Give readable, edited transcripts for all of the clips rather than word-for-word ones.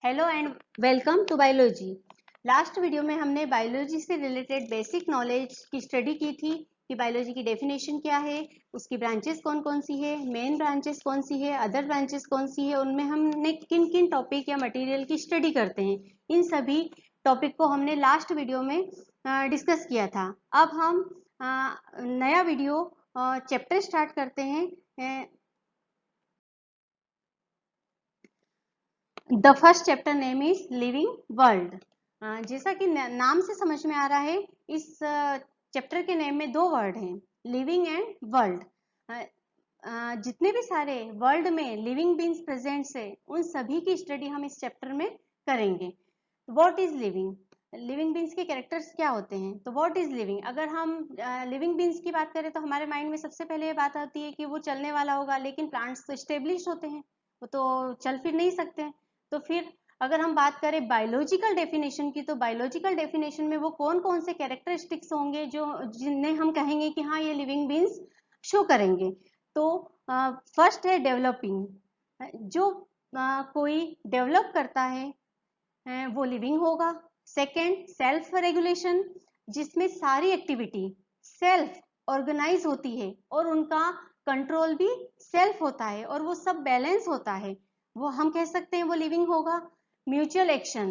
Hello and welcome to biology. Last video में हमने biology से रिलेटेड बेसिक नॉलेज की स्टडी की थी कि बायोलॉजी की डेफिनेशन क्या है, उसकी ब्रांचेस कौन कौन सी है, मेन ब्रांचेस कौन सी है, अदर ब्रांचेस कौन सी है, उनमें हमने किन किन टॉपिक या मटेरियल की स्टडी करते हैं। इन सभी टॉपिक को हमने लास्ट वीडियो में डिस्कस किया था। अब हम नया वीडियो चैप्टर स्टार्ट करते हैं। The first chapter name is living world. जैसा कि नाम से समझ में आ रहा है, इस चैप्टर के नेम में दो वर्ड हैं, लिविंग एंड वर्ल्ड। जितने भी सारे वर्ल्ड में लिविंग बींग्स प्रेजेंट है, उन सभी की स्टडी हम इस चैप्टर में करेंगे। What is living? Living beings के कैरेक्टर्स क्या होते हैं? तो व्हाट इज लिविंग, अगर हम लिविंग बींग्स की बात करें तो हमारे माइंड में सबसे पहले ये बात आती है कि वो चलने वाला होगा, लेकिन प्लांट्स तो स्टेब्लिश होते हैं, वो तो चल फिर नहीं सकते। तो फिर अगर हम बात करें बायोलॉजिकल डेफिनेशन की, तो बायोलॉजिकल डेफिनेशन में वो कौन कौन से कैरेक्टरिस्टिक्स होंगे जो जिन्हें हम कहेंगे कि हाँ ये लिविंग बींग्स शो करेंगे। तो फर्स्ट है डेवलपिंग। जो कोई डेवलप करता है वो लिविंग होगा। सेकेंड सेल्फ रेगुलेशन, जिसमें सारी एक्टिविटी सेल्फ ऑर्गेनाइज होती है और उनका कंट्रोल भी सेल्फ होता है और वो सब बैलेंस होता है, वो हम कह सकते हैं वो लिविंग होगा। म्यूचुअल एक्शन,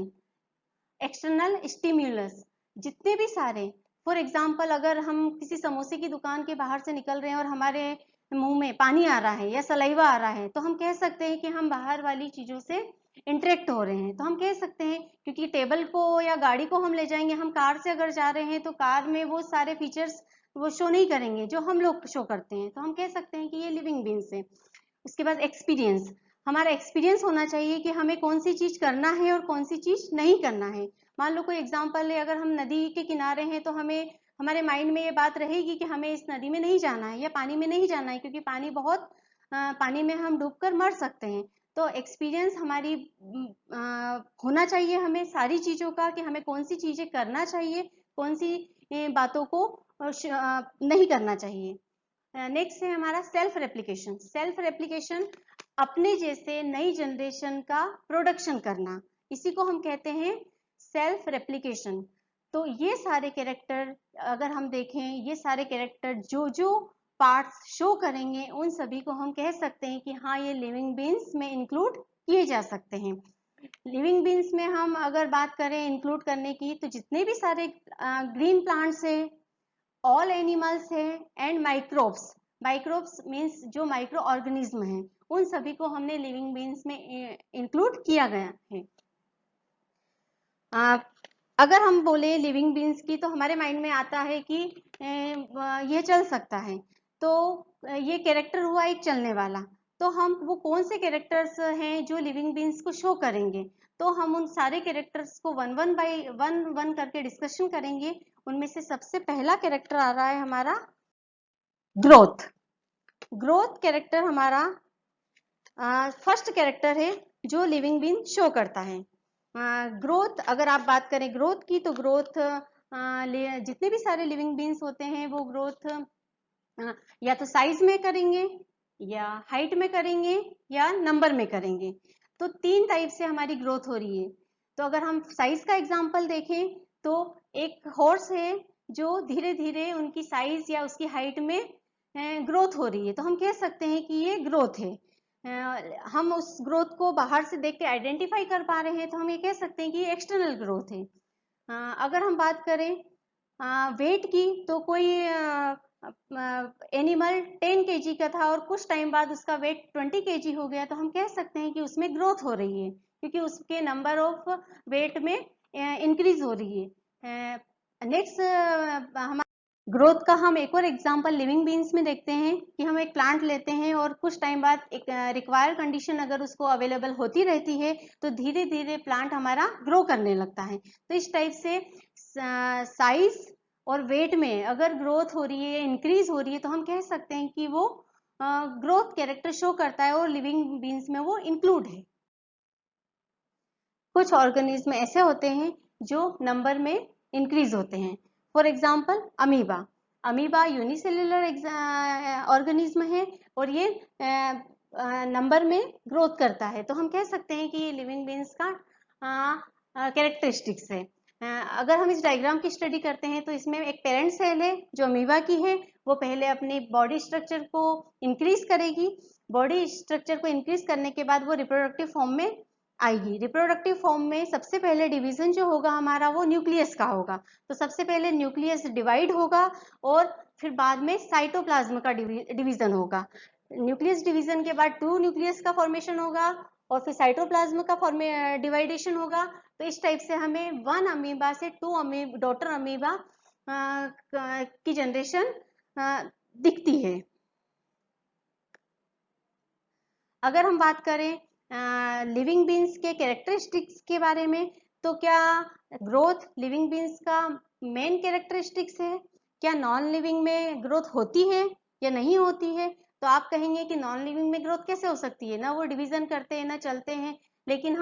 एक्सटर्नल स्टिम्युलस, जितने भी सारे, फॉर एग्जाम्पल अगर हम किसी समोसे की दुकान के बाहर से निकल रहे हैं और हमारे मुंह में पानी आ रहा है या सलाइवा आ रहा है, तो हम कह सकते हैं कि हम बाहर वाली चीजों से इंटरेक्ट हो रहे हैं। तो हम कह सकते हैं, क्योंकि टेबल को या गाड़ी को हम ले जाएंगे, हम कार से अगर जा रहे हैं तो कार में वो सारे फीचर्स वो शो नहीं करेंगे जो हम लोग शो करते हैं, तो हम कह सकते हैं कि ये लिविंग बींग्स है। उसके बाद एक्सपीरियंस, हमारा एक्सपीरियंस होना चाहिए कि हमें कौन सी चीज करना है और कौन सी चीज नहीं करना है। मान लो कोई एग्जांपल है, अगर हम नदी के किनारे हैं तो हमें हमारे माइंड में ये बात रहेगी कि हमें इस नदी में नहीं जाना है या पानी में नहीं जाना है, क्योंकि पानी बहुत पानी में हम डूबकर मर सकते हैं। तो एक्सपीरियंस हमारी होना चाहिए हमें सारी चीजों का, कि हमें कौन सी चीजें करना चाहिए, कौन सी बातों को नहीं करना चाहिए। नेक्स्ट है हमारा सेल्फ रेप्लिकेशन। सेल्फ रेप्लिकेशन, अपने जैसे नई जनरेशन का प्रोडक्शन करना, इसी को हम कहते हैं सेल्फ रेप्लिकेशन। तो ये सारे कैरेक्टर अगर हम देखें, ये सारे कैरेक्टर जो जो पार्ट्स शो करेंगे, उन सभी को हम कह सकते हैं कि हाँ ये लिविंग बींग्स में इंक्लूड किए जा सकते हैं। लिविंग बींग्स में हम अगर बात करें इंक्लूड करने की, तो जितने भी सारे ग्रीन प्लांट्स है, ऑल एनिमल्स है, एंड माइक्रोब्स। माइक्रोब्स मीन्स जो माइक्रो ऑर्गेनिज्म है, उन सभी को हमने लिविंग बींग्स में इंक्लूड किया गया है। अगर हम बोले लिविंग बींग्स की, तो हमारे माइंड में आता है कि ये चल सकता है, तो ये कैरेक्टर हुआ एक चलने वाला। तो हम वो कौन से कैरेक्टर्स हैं जो लिविंग बींग्स को शो करेंगे, तो हम उन सारे कैरेक्टर्स को वन वन बाई वन करके डिस्कशन करेंगे। उनमें से सबसे पहला कैरेक्टर आ रहा है हमारा ग्रोथ। ग्रोथ कैरेक्टर हमारा फर्स्ट कैरेक्टर है जो लिविंग बीन शो करता है। ग्रोथ, अगर आप बात करें ग्रोथ की, तो ग्रोथ जितने भी सारे लिविंग बीन्स होते हैं वो ग्रोथ या तो साइज में करेंगे, या हाइट में करेंगे, या नंबर में करेंगे। तो तीन टाइप से हमारी ग्रोथ हो रही है। तो अगर हम साइज का एग्जांपल देखें, तो एक हॉर्स है जो धीरे धीरे उनकी साइज या उसकी हाइट में ग्रोथ हो रही है, तो हम कह सकते हैं कि ये ग्रोथ है। हम उस ग्रोथ को बाहर से देख के आइडेंटिफाई कर पा रहे हैं, तो हम ये कह सकते हैं कि ये एक्सटर्नल ग्रोथ है। अगर हम बात करें वेट की, तो कोई एनिमल 10 kg का था और कुछ टाइम बाद उसका वेट 20 kg हो गया, तो हम कह सकते हैं कि उसमें ग्रोथ हो रही है, क्योंकि उसके नंबर ऑफ वेट में इंक्रीज हो रही है। नेक्स्ट हमारा ग्रोथ का हम एक और एग्जांपल लिविंग बीन्स में देखते हैं कि हम एक प्लांट लेते हैं और कुछ टाइम बाद एक रिक्वायर्ड कंडीशन अगर उसको अवेलेबल होती रहती है, तो धीरे धीरे प्लांट हमारा ग्रो करने लगता है। तो इस टाइप से साइज और वेट में अगर ग्रोथ हो रही है, इंक्रीज हो रही है, तो हम कह सकते हैं कि वो ग्रोथ कैरेक्टर शो करता है और लिविंग बीन्स में वो इंक्लूड है। कुछ ऑर्गेनिज्म ऐसे होते हैं जो नंबर में इंक्रीज होते हैं। For example amoeba. Amoeba unicellular organism है और ये नंबर में ग्रोथ करता है, तो हम कह सकते हैं कि ये लिविंग बीन्स का कैरेक्टरिस्टिक्स है। अगर हम इस डायग्राम की स्टडी करते हैं तो इसमें एक पेरेंट सेल है जो अमीबा की है, वो पहले अपनी बॉडी स्ट्रक्चर को इंक्रीज करेगी। बॉडी स्ट्रक्चर को इंक्रीज करने के बाद वो रिप्रोडक्टिव फॉर्म में आएगी। रिप्रोडक्टिव फॉर्म में सबसे पहले डिवीजन जो होगा हमारा वो न्यूक्लियस का होगा। तो सबसे पहले न्यूक्लियस डिवाइड होगा और फिर बाद में साइटोप्लाज्म का डिवीजन होगा। न्यूक्लियस डिवीजन के बाद 2 न्यूक्लियस का फॉर्मेशन होगा और फिर साइटोप्लाज्म का डिवाइडेशन होगा। तो इस टाइप से हमें 1 अमीबा से 2 डॉटर अमीबा की जनरेशन दिखती है। अगर हम बात करें लिविंग बीन्स के कैरेक्टरिस्टिक्स के बारे में, तो क्या ग्रोथ लिविंग बीन्स का मेन कैरेक्टरिस्टिक्स है? क्या नॉन लिविंग में ग्रोथ होती है या नहीं होती है? तो आप कहेंगे कि नॉन लिविंग में ग्रोथ कैसे हो सकती है, ना वो डिवीजन करते हैं ना चलते हैं। लेकिन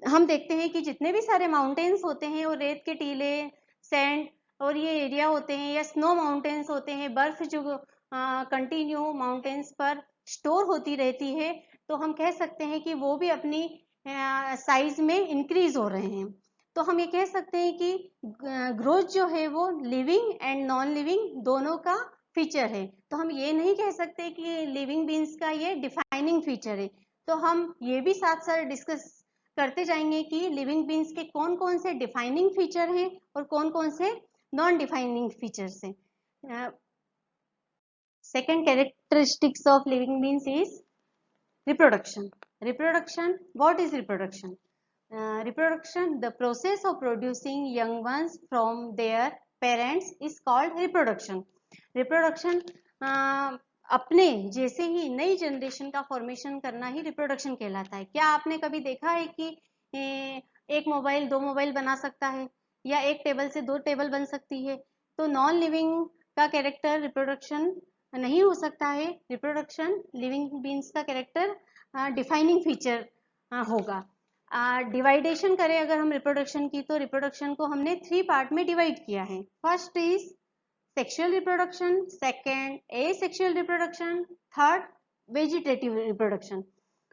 हम देखते हैं कि जितने भी सारे माउंटेन्स होते हैं वो रेत के टीले, सैंड और ये एरिया होते हैं, या स्नो माउंटेन्स होते हैं, बर्फ जो कंटिन्यू माउंटेन्स पर स्टोर होती रहती है, तो हम कह सकते हैं कि वो भी अपनी साइज में इंक्रीज हो रहे हैं। तो हम ये कह सकते हैं कि ग्रोथ जो है वो लिविंग एंड नॉन लिविंग दोनों का फीचर है। तो हम ये नहीं कह सकते कि लिविंग बीन्स का ये डिफाइनिंग फीचर है। तो हम ये भी साथ साथ डिस्कस करते जाएंगे कि लिविंग बीन्स के कौन कौन से डिफाइनिंग फीचर हैं और कौन कौन से नॉन डिफाइनिंग फीचर्स हैं। Second characteristics of living beings is reproduction. Reproduction, what is reproduction? Reproduction, the process of producing young ones from their parents is called reproduction. Reproduction अपने जैसे ही नई जनरेशन का फॉर्मेशन करना ही रिप्रोडक्शन कहलाता है। क्या आपने कभी देखा है कि एक मोबाइल 2 मोबाइल बना सकता है या एक टेबल से 2 टेबल बन सकती है? तो नॉन लिविंग का कैरेक्टर रिप्रोडक्शन नहीं हो सकता है। रिप्रोडक्शन लिविंग बीन्स का कैरेक्टर डिफाइनिंग फीचर होगा। डिवाइडेशन करें अगर हम रिप्रोडक्शन की, तो रिप्रोडक्शन को हमने 3 पार्ट में डिवाइड किया है। First is sexual reproduction, second asexual reproduction, third vegetative reproduction.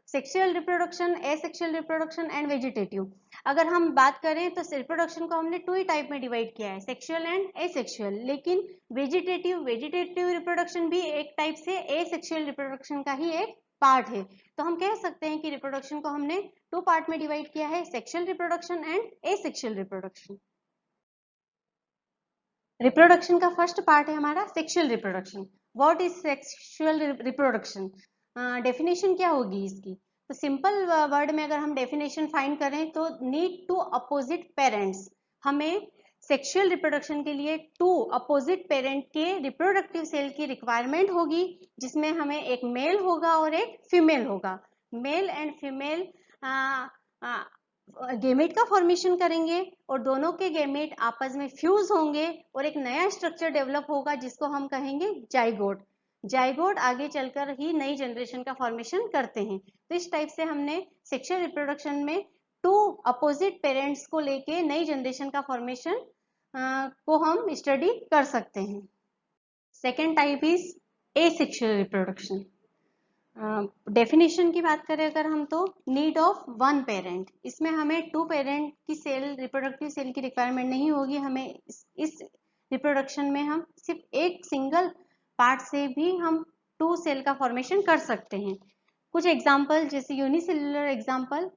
Sexual reproduction, asexual reproduction and vegetative. अगर हम बात करें तो रिप्रोडक्शन को हमने 2 ही टाइप में डिवाइड किया है, सेक्सुअल एंड एसेक्सुअल। लेकिन वेजिटेटिव रिप्रोडक्शन भी एक टाइप से एसेक्सुअल रिप्रोडक्शन का ही एक पार्ट है। तो हम कह सकते हैं कि रिप्रोडक्शन को हमने 2 पार्ट में डिवाइड किया है, sexual reproduction and asexual reproduction. Reproduction का फर्स्ट पार्ट है हमारा sexual reproduction. What is sexual reproduction? Definition क्या होगी इसकी? तो सिंपल वर्ड में अगर हम डेफिनेशन फाइंड करें तो नीड टू अपोजिट पेरेंट्स। हमें सेक्सुअल रिप्रोडक्शन के लिए 2 अपोजिट पेरेंट के रिप्रोडक्टिव सेल की रिक्वायरमेंट होगी, जिसमें हमें एक मेल होगा और एक फीमेल होगा। मेल एंड फीमेल गेमेट का फॉर्मेशन करेंगे और दोनों के गेमेट आपस में फ्यूज होंगे और एक नया स्ट्रक्चर डेवलप होगा जिसको हम कहेंगे जाइगोट। जाइगोट आगे चलकर ही नई जनरेशन का फॉर्मेशन करते हैं। तो इस टाइप से हमने सेक्सुअल रिप्रोडक्शन में 2 अपोजिट पेरेंट्स को लेके नई जनरेशन का फॉर्मेशन को हम स्टडी कर सकते हैं। Second type is asexual reproduction. Definition की बात करें अगर हम, तो नीड ऑफ 1 पेरेंट। इसमें हमें 2 पेरेंट की सेल, रिप्रोडक्टिव सेल की रिक्वायरमेंट नहीं होगी। हमें इस रिप्रोडक्शन में हम सिर्फ एक सिंगल पार्ट से भी हम 2 सेल का फॉर्मेशन कर सकते हैं। कुछ एग्जाम्पल, जैसे यूनिसेलुलर एग्जाम्पल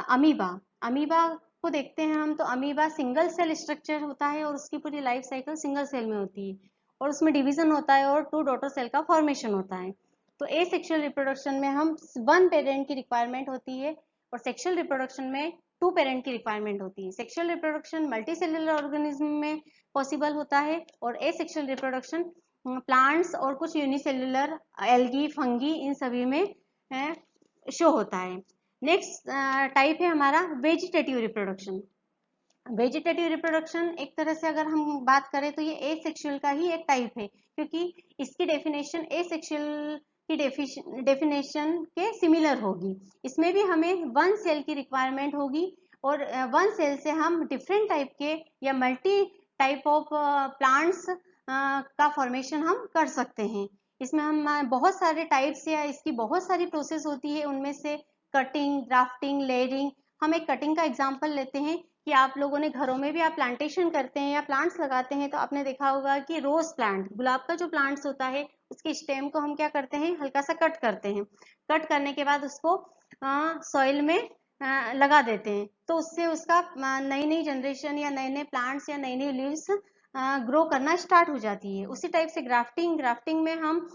अमीबा। अमीबा को देखते हैं हम, तो अमीबा सिंगल सेल स्ट्रक्चर होता है और उसकी पूरी लाइफ साइकिल सिंगल सेल में होती है और उसमें डिवीजन होता है और 2 डॉटर सेल का फॉर्मेशन होता है। तो एसेक्सुअल रिप्रोडक्शन में हम 1 पेरेंट की रिक्वायरमेंट होती है और सेक्सुअल रिप्रोडक्शन में 2 पेरेंट की रिक्वायरमेंट होती है। सेक्सुअल रिप्रोडक्शन मल्टीसेलुलर ऑर्गेनिज्म में पॉसिबल होता है और एसेक्सुअल रिप्रोडक्शन प्लांट्स और कुछ यूनिसेलुलर एल्गी, फंगी, इन सभी में शो होता है। नेक्स्ट टाइप है हमारा वेजिटेटिव रिप्रोडक्शन। वेजिटेटिव रिप्रोडक्शन एक तरह से अगर हम बात करें तो ये एसेक्सुअल का ही एक टाइप है, क्योंकि इसकी डेफिनेशन एसेक्सुअल की डेफिनेशन के सिमिलर होगी। इसमें भी हमें 1 सेल की रिक्वायरमेंट होगी और 1 सेल से हम डिफरेंट टाइप के या मल्टी टाइप ऑफ प्लांट्स का फॉर्मेशन हम कर सकते हैं। इसमें हम बहुत सारे टाइप्स या इसकी बहुत सारी प्रोसेस होती है, उनमें से कटिंग, ग्राफ्टिंग, लेयरिंग। हम एक कटिंग का एग्जांपल लेते हैं कि आप लोगों ने घरों में भी आप प्लांटेशन करते हैं या प्लांट्स लगाते हैं तो आपने देखा होगा कि रोज प्लांट, गुलाब का जो प्लांट्स होता है उसके स्टेम को हम क्या करते हैं, हल्का सा कट करते हैं। कट करने के बाद उसको सॉइल में लगा देते हैं, तो उससे उसका नई नई जनरेशन या नए नए प्लांट्स या नई नई लीव्स ग्रो करना स्टार्ट हो जाती है। उसी टाइप से ग्राफ्टिंग में हम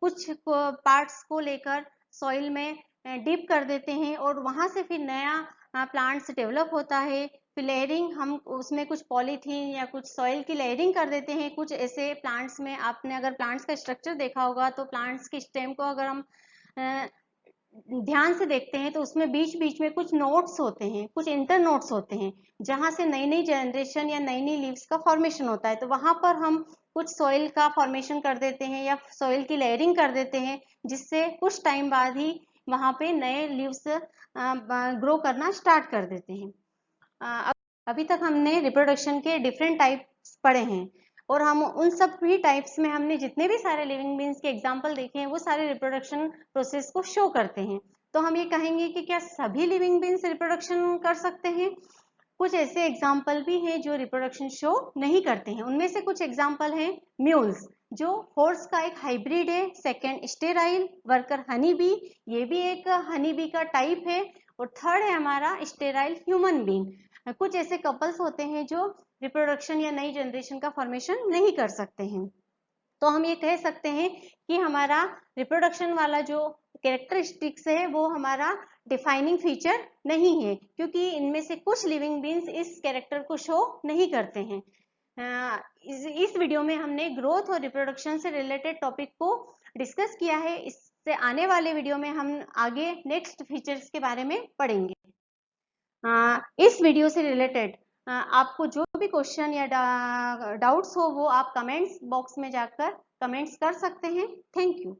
कुछ पार्ट्स को लेकर सॉइल में डीप कर देते हैं और वहां से फिर नया प्लांट्स डेवलप होता है। फिर लेयरिंग, हम उसमें कुछ पॉलीथीन या कुछ सॉइल की लेयरिंग कर देते हैं। कुछ ऐसे प्लांट्स में आपने अगर प्लांट्स का स्ट्रक्चर देखा होगा तो प्लांट्स के स्टेम को अगर हम ध्यान से देखते हैं तो उसमें बीच बीच में कुछ नोट्स होते हैं, कुछ इंटर नोट्स होते हैं, जहां से नई नई जनरेशन या नई नई लीव्स का फॉर्मेशन होता है। तो वहां पर हम कुछ सॉइल का फॉर्मेशन कर देते हैं या सॉइल की लेयरिंग कर देते हैं, जिससे कुछ टाइम बाद ही वहां पे नए लीव्स ग्रो करना स्टार्ट कर देते हैं। अभी तक हमने रिप्रोडक्शन के डिफरेंट टाइप्स पढ़े हैं और हम उन सब भी टाइप्स में हमने जितने भी सारे लिविंग बीन्स के एग्जाम्पल देखे हैं वो सारे रिप्रोडक्शन प्रोसेस को शो करते हैं। तो हम ये कहेंगे कि क्या सभी लिविंग बीन्स रिप्रोडक्शन कर सकते हैं? कुछ ऐसे एग्जाम्पल भी हैं जो रिप्रोडक्शन शो नहीं करते हैं। उनमें से कुछ एग्जाम्पल हैं म्यूल्स, जो हॉर्स का एक हाइब्रिड है। Second sterile worker honey bee, ये भी एक हनी बी का टाइप है। और थर्ड है हमारा स्टेराइल ह्यूमन बींग। कुछ ऐसे कपल्स होते हैं जो रिप्रोडक्शन या नई जनरेशन का फॉर्मेशन नहीं कर सकते हैं। तो हम ये कह सकते हैं कि हमारा रिप्रोडक्शन वाला जो कैरेक्टरिस्टिक्स है वो हमारा डिफाइनिंग फीचर नहीं है, क्योंकि इनमें से कुछ लिविंग बीन्स इस कैरेक्टर को शो नहीं करते हैं। इस वीडियो में हमने ग्रोथ और रिप्रोडक्शन से रिलेटेड टॉपिक को डिस्कस किया है। इससे आने वाले वीडियो में हम आगे नेक्स्ट फीचर्स के बारे में पढ़ेंगे। इस वीडियो से रिलेटेड आपको जो भी क्वेश्चन या डाउट्स हो वो आप कमेंट्स बॉक्स में जाकर कमेंट्स कर सकते हैं। Thank you.